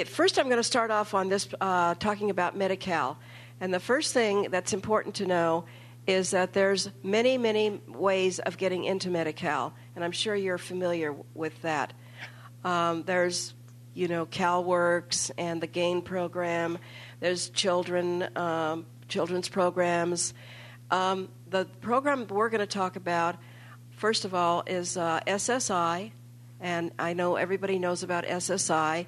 First, I'm going to start off on this talking about MediCal. And the first thing that's important to know is that there's many, many ways of getting into MediCal, and I'm sure you're familiar with that. There's, CalWorks and the GAIN program. There's children's programs. The program we're going to talk about, first of all, is SSI, and I know everybody knows about SSI.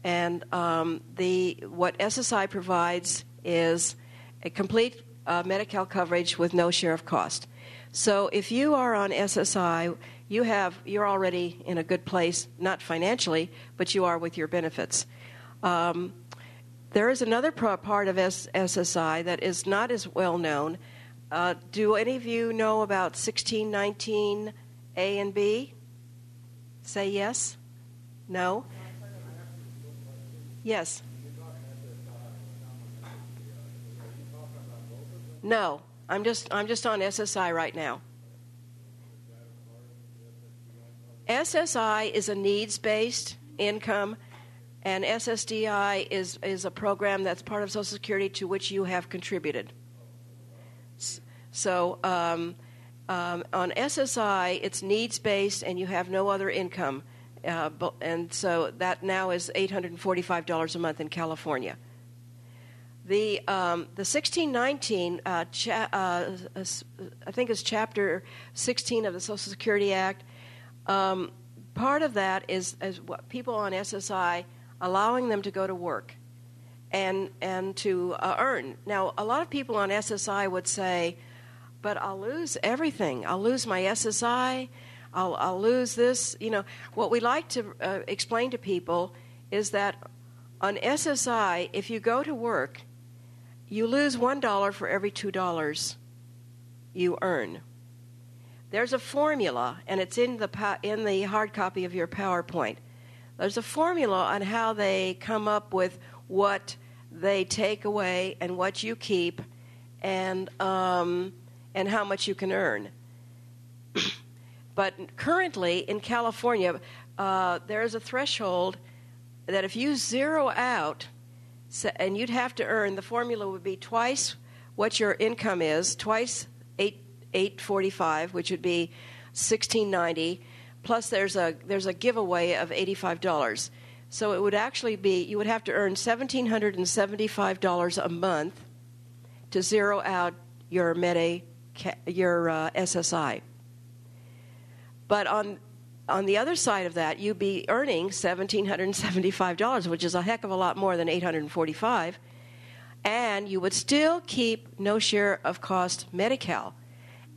And what SSI provides is a complete MediCal coverage with no share of cost. So if you are on SSI, you're already in a good place, not financially, but you are with your benefits. There is another part of SSI that is not as well known. Do any of you know about 1619 A and B? Say yes? No? Yes. No, I'm just on SSI right now. SSI is a needs-based income, and SSDI is a program that's part of Social Security to which you have contributed. So on SSI, it's needs-based, and you have no other income. And so that now is $845 a month in California. The 1619, I think it's Chapter 16 of the Social Security Act. Part of that is what people on SSI, allowing them to go to work and to earn. Now, a lot of people on SSI would say, but I'll lose everything. I'll lose my SSI. I'll lose this. What we like to explain to people is that on SSI, if you go to work, you lose $1 for every $2 you earn. There's a formula, and it's in the hard copy of your PowerPoint. There's a formula on how they come up with what they take away and what you keep, and how much you can earn. But currently in California, there is a threshold that if you zero out, and you'd have to earn, the formula would be twice what your income is, twice $845, which would be $1,690, plus there's a giveaway of $85. So it would actually be, you would have to earn $1,775 a month to zero out your SSI. But on the other side of that, you'd be earning $1,775, which is a heck of a lot more than $845, and you would still keep no share of cost MediCal.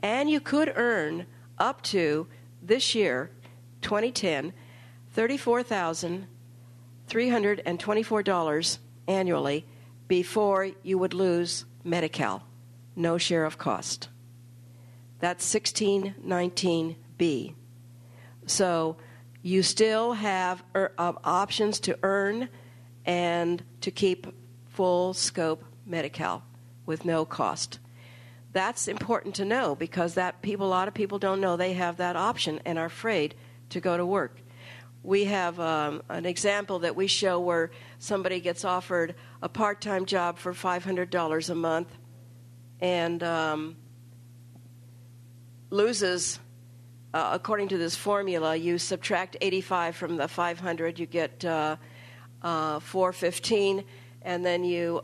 And you could earn up to, this year, 2010, $34,324 annually before you would lose MediCal, no share of cost. That's 1619B. So you still have options to earn and to keep full scope MediCal with no cost. That's important to know because a lot of people don't know they have that option and are afraid to go to work. We have an example that we show where somebody gets offered a part-time job for $500 a month and loses. According to this formula, you subtract 85 from the 500, you get 415, and then you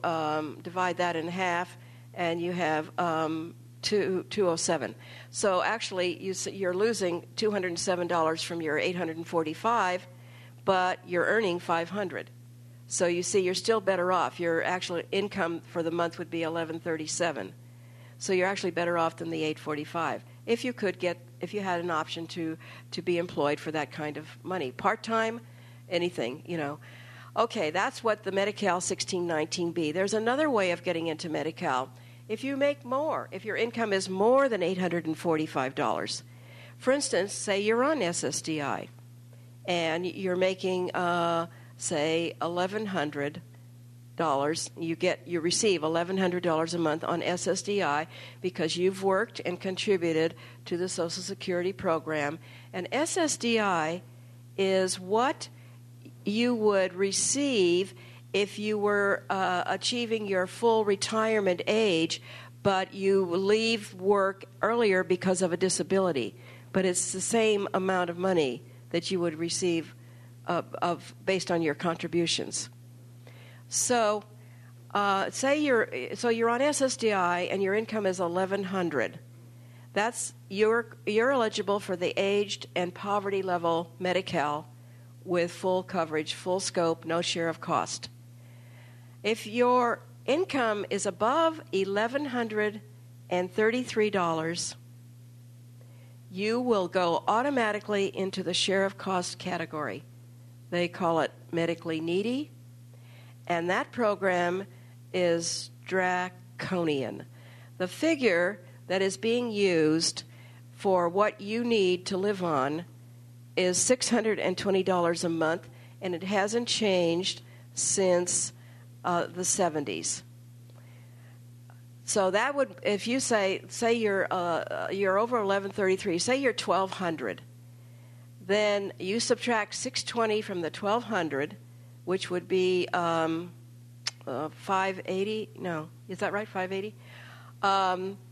divide that in half, and you have 207. So actually, you're losing $207 from your 845, but you're earning 500. So you see, you're still better off. Your actual income for the month would be 1137. So you're actually better off than the 845 if you had an option to be employed for that kind of money, part-time, anything, Okay, that's what the MediCal 1619B. There's another way of getting into MediCal. If you make more, if your income is more than $845, for instance, say you're on SSDI and you're making, say, $1,100. You receive $1,100 a month on SSDI because you've worked and contributed to the Social Security program. And SSDI is what you would receive if you were achieving your full retirement age, but you leave work earlier because of a disability. But it's the same amount of money that you would receive based on your contributions. So, say you're on SSDI and your income is $1,100. That's you're eligible for the aged and poverty level MediCal with full coverage, full scope, no share of cost. If your income is above $1,133, you will go automatically into the share of cost category. They call it medically needy, and that program is draconian. The figure that is being used for what you need to live on is $620 a month, and it hasn't changed since the 70s. So that would, if you say you're over 1133, say you're 1200, then you subtract 620 from the 1200, which would be 580. No, is that right? 580.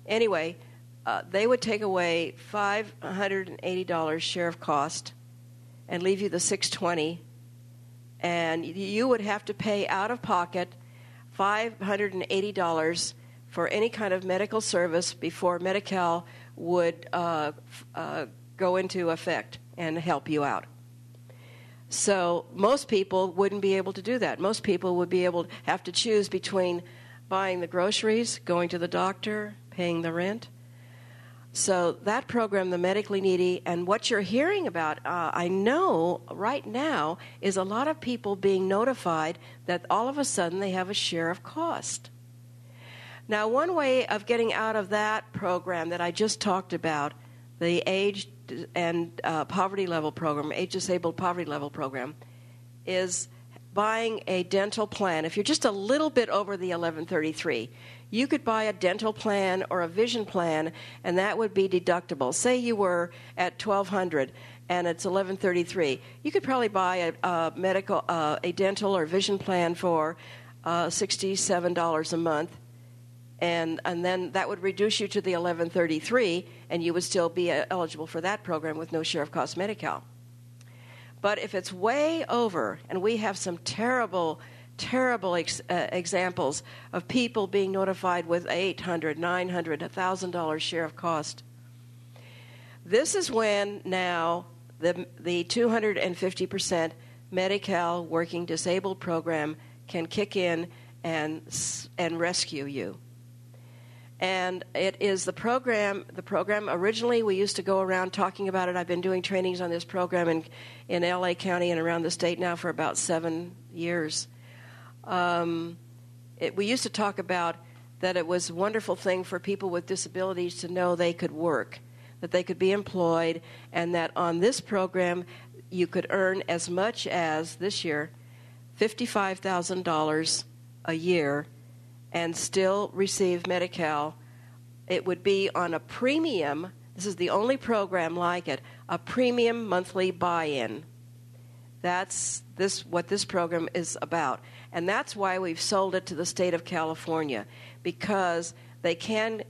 Anyway, they would take away $580 share of cost and leave you the 620, and you would have to pay out of pocket $580 for any kind of medical service before MediCal would go into effect and help you out. So most people wouldn't be able to do that. Most people would be able to have to choose between buying the groceries, going to the doctor, paying the rent. So that program, the medically needy, and what you're hearing about, I know right now, is a lot of people being notified that all of a sudden they have a share of cost. Now, one way of getting out of that program that I just talked about, the age and poverty level program, age-disabled poverty level program, is buying a dental plan. If you're just a little bit over the 1133, you could buy a dental plan or a vision plan, and that would be deductible. Say you were at 1200 and it's 1133. You could probably buy a dental or vision plan for $67 a month, and then that would reduce you to the 1133, and you would still be eligible for that program with no share of cost MediCal. But if it's way over, and we have some terrible examples of people being notified with $800, $900, $1,000 share of cost, this is when now the 250% MediCal Working Disabled program can kick in and rescue you. And it is the program originally we used to go around talking about it. I've been doing trainings on this program in LA County and around the state now for about 7 years. We used to talk about that it was a wonderful thing for people with disabilities to know they could work, that they could be employed, and that on this program you could earn as much as, this year, $55,000 a year and still receive MediCal. It would be on a premium, this is the only program like it, a premium monthly buy-in. That's what this program is about. And that's why we've sold it to the state of California, because they can